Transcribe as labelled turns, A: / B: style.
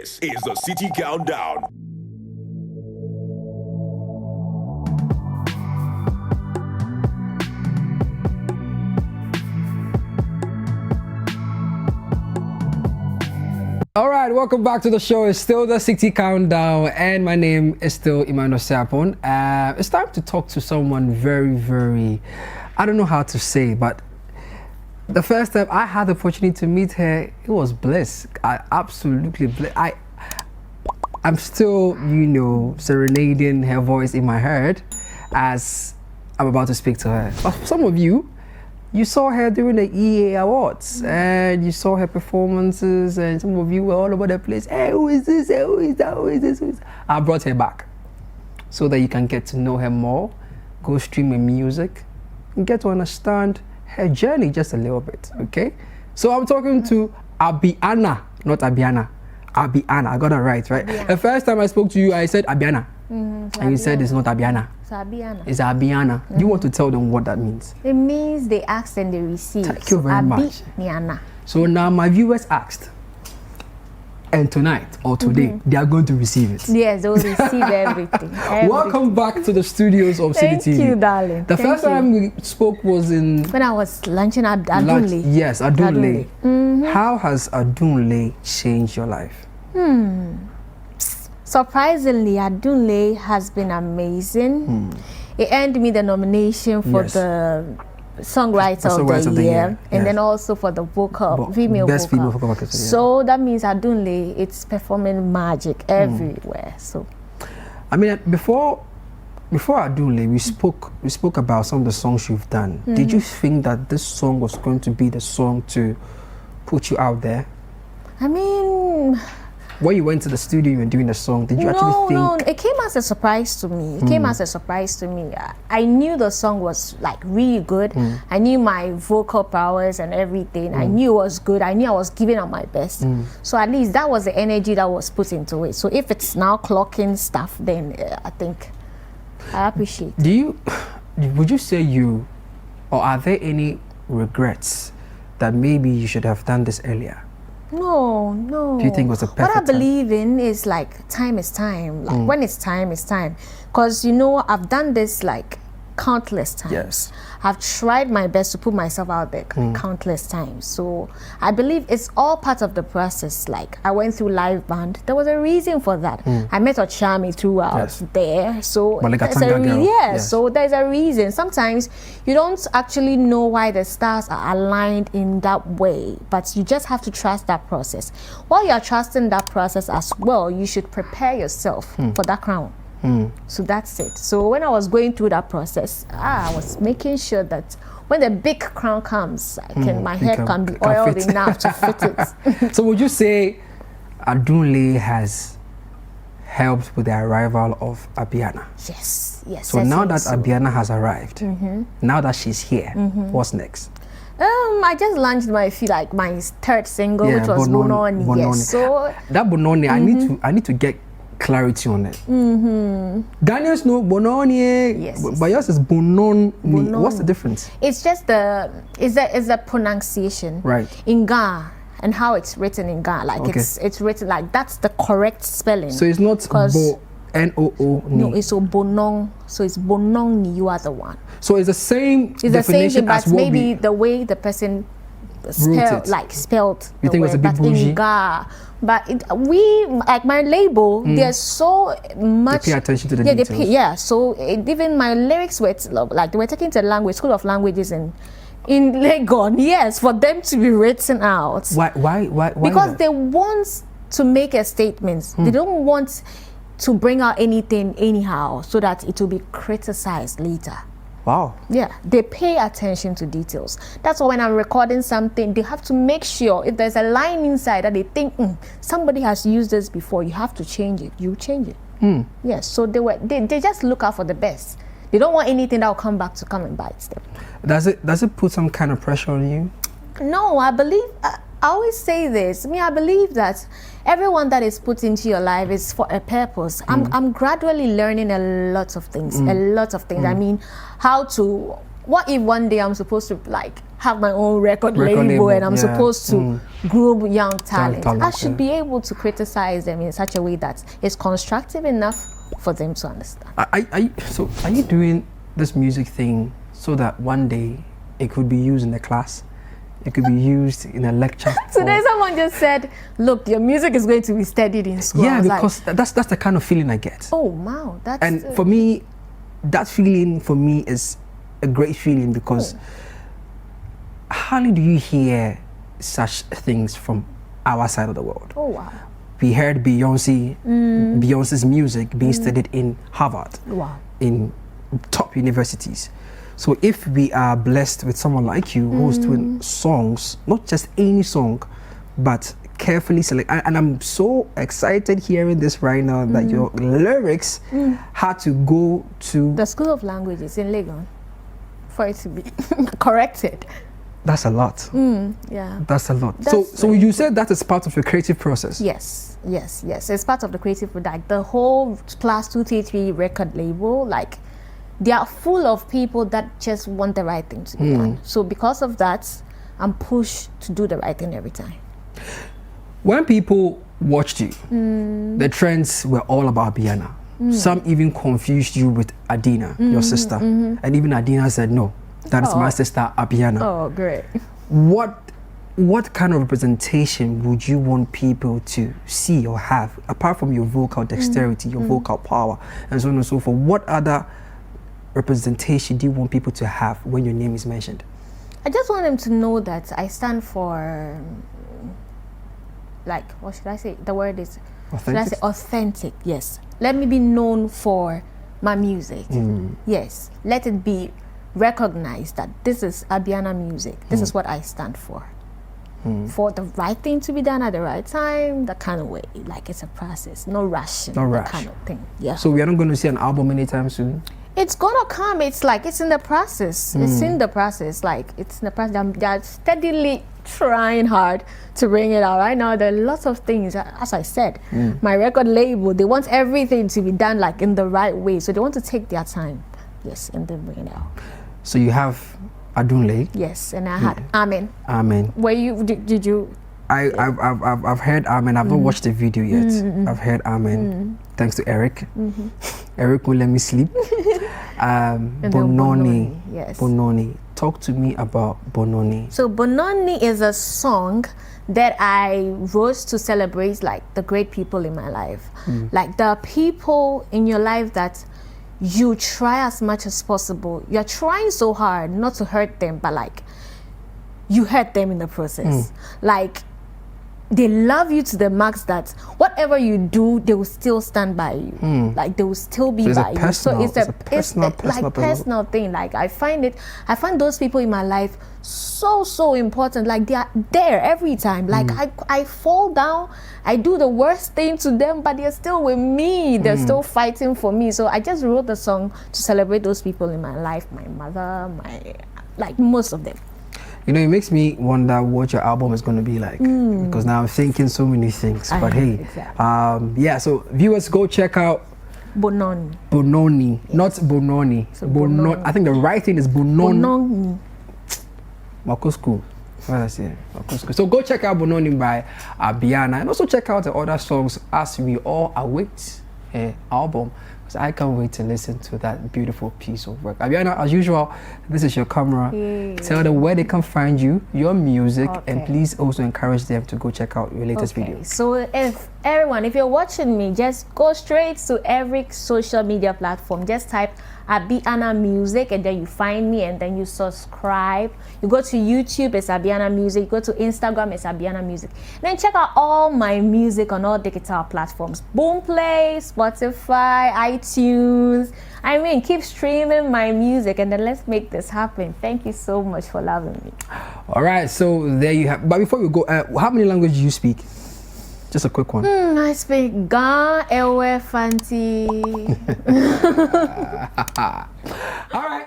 A: This is the CITI Countdown.
B: All right, welcome back to the show. It's still the CITI Countdown, and my name is still Emmanuel Sapon. It's time to talk to someone very, I don't know how to say, but the first time I had the opportunity to meet her, it was bliss. I absolutely bliss. I'm still, serenading her voice in my head as I'm about to speak to her. But for some of you, you saw her during the EA Awards, and you saw her performances, and some of you were all over the place. Hey, who is this? Hey, who is that? Who is this? Who is that? I brought her back so that you can get to know her more, go stream her music, and get to understand her journey just a little bit, okay? So I'm talking to Abiana, not Abiana. Abiana, I got it right?
C: Yeah.
B: The first time I spoke to you, I said Abiana. And you said it's not Abiana.
C: It's Abiana.
B: It's Abiana. You want to tell them what that means?
C: It means they ask and they receive.
B: Thank you very much.
C: Abiana.
B: So now my viewers asked, and tonight or today, they are going to receive it.
C: Yes, they will receive everything.
B: Welcome back to the studios of CITI TV.
C: Thank you, darling.
B: The first time we spoke was in...
C: when I was launching at Adunlei.
B: Yes, Adunlei. How has Adunlei changed your life?
C: Surprisingly, Adunlei has been amazing. It earned me the nomination for the Songwriter of the Year, and then also for the female vocal. So that means Adunlei, it's performing magic everywhere. So,
B: I mean, before Adunlei, we spoke about some of the songs you've done. Did you think that this song was going to be the song to put you out there?
C: I mean,
B: when you went to the studio and doing the song, did you actually think?
C: No, it came as a surprise to me. It came as a surprise to me. I knew the song was like really good. I knew my vocal powers and everything. I knew it was good. I knew I was giving up my best. So at least that was the energy that was put into it. So if it's now clocking stuff, then I think I appreciate it.
B: Would you say or are there any regrets that maybe you should have done this earlier?
C: No.
B: Do you think it was a perfect
C: What I believe in is like time is time. Like when it's time, it's time. Because I've done this like countless times.
B: Yes.
C: I've tried my best to put myself out there countless times. So I believe it's all part of the process. Like I went through live band. There was a reason for that. I met Ochami throughout there. So so there's a reason. Sometimes you don't actually know why the stars are aligned in that way, but you just have to trust that process. While you're trusting that process as well, you should prepare yourself for that crown. So that's it. So when I was going through that process, I was making sure that when the big crown comes, my head can be oiled enough to fit it.
B: So would you say Adunlei has helped with the arrival of Abiana?
C: Yes.
B: So now that Abiana has arrived, now that she's here, what's next?
C: I just launched my third single, which was Bononi. Yes. So
B: that Bononi, I need to get clarity on it. Ghanaians know Bononi, but yours is Bononi. What's the difference?
C: It's just the pronunciation,
B: right,
C: in Ghana and how it's written in Ghana. Like it's written like that's the correct spelling. So
B: it's not N-O-O.
C: No, it's Bonong. So it's Bonong. You are the one.
B: So it's the same.
C: It's the same thing, but maybe the way the person spelled.
B: You think it was a bit bougie?
C: But like my label, there's so much.
B: They pay attention to the details.
C: So even my lyrics were they were taken to the School of Languages in Legon. Yes, for them to be written out.
B: Why?
C: Because they want to make a statement. They don't want to bring out anything anyhow, so that it will be criticized later.
B: Wow.
C: Yeah, they pay attention to details. That's why when I'm recording something, they have to make sure if there's a line inside that they think somebody has used this before, you have to change it. You change it. Yes. So they just look out for the best. They don't want anything that will come back to come and bite them.
B: Does it put some kind of pressure on you?
C: No, I believe. I always say this. I believe that everyone that is put into your life is for a purpose. I'm gradually learning a lot of things. I mean, what if one day I'm supposed to have my own record label and I'm
B: yeah.
C: supposed to groom young talent, I should
B: yeah.
C: be able to criticize them in such a way that is constructive enough for them to understand.
B: So are you doing this music thing so that one day it could be used in the class? It could be used in a lecture.
C: Today someone just said, look, your music is going to be studied in school.
B: Yeah, because that's the kind of feeling I get.
C: Oh, wow.
B: And for me, that feeling for me is a great feeling because hardly do you hear such things from our side of the world.
C: Oh, wow.
B: We heard Beyonce's music being studied in Harvard, in top universities. So if we are blessed with someone like you who's doing songs, not just any song, but carefully select, and I'm so excited hearing this right now that your lyrics had to go to
C: the School of Languages in Lagos for it to be corrected.
B: That's a lot.
C: Yeah.
B: That's a lot. So you said that is part of your creative process?
C: Yes. It's part of the creative product. The whole Class 233 record label, like, they are full of people that just want the right thing to be done. So because of that, I'm pushed to do the right thing every time.
B: When people watched you, the trends were all about Abiana. Some even confused you with Adina, your sister. And even Adina said, no, that is my sister Abiana.
C: Oh, great.
B: What kind of representation would you want people to see or have, apart from your vocal dexterity, your vocal power, and so on and so forth? What other representation do you want people to have when your name is mentioned?
C: I just want them to know that I stand for, like, what should I say? The word is,
B: authentic?
C: should I say authentic? Yes. Let me be known for my music. Yes. Let it be recognized that this is Abiana music. This is what I stand for. For the right thing to be done at the right time, that kind of way. Like, it's a process, no rushing, that kind of thing. Yeah.
B: So we are not going to see an album anytime soon?
C: It's gonna come. It's like, it's in the process. It's in the process. Like, it's in the process. They're steadily trying hard to bring it out. Right now, there are lots of things. As I said, my record label, they want everything to be done like in the right way. So they want to take their time. Yes, and then bring it out. So
B: you have Adunlei.
C: Yes, and I had Amen.
B: Amen.
C: Where you did you?
B: I've heard Amen. I've not watched the video yet. I've heard Amen. Thanks to Eric. Eric won't let me sleep. Bononi.
C: Yes.
B: Bononi. Talk to me about Bononi.
C: So Bononi is a song that I wrote to celebrate like the great people in my life. Like the people in your life that you try as much as possible. You're trying so hard not to hurt them, but like you hurt them in the process. Like they love you to the max that whatever you do, they will still stand by you. Like they will still be by you. So it's a personal thing. Like I find those people in my life so important. Like they are there every time. Like I fall down, I do the worst thing to them, but they're still with me. They're still fighting for me. So I just wrote the song to celebrate those people in my life. My mother, like most of them.
B: You know, it makes me wonder what your album is going to be like, because now I'm thinking so many things. But hey,
C: exactly.
B: Yeah, so viewers, go check out
C: Bononi.
B: Bononi, not Bononi.
C: So
B: Bononi. I think the right thing is Bononi.
C: Bononi.
B: Mako School. What I say? Mako School. So go check out Bononi by Abiana, and also check out the other songs as we all await her album. I can't wait to listen to that beautiful piece of work. Abiana, as usual, this is your camera. Tell them where they can find you, your music, and please also encourage them to go check out your latest video.
C: So if you're watching me, just go straight to every social media platform. Just type Abiana Music and then you find me and then you subscribe. You go to YouTube, it's Abiana Music. You go to Instagram, it's Abiana Music. Then check out all my music on all digital platforms. Boomplay, Spotify, iTunes. I mean, keep streaming my music and then let's make this happen. Thank you so much for loving me.
B: All right, so there you have. But before we go, how many languages do you speak? Just a quick one.
C: I speak Ga, Ewe, Fanti.
B: All right.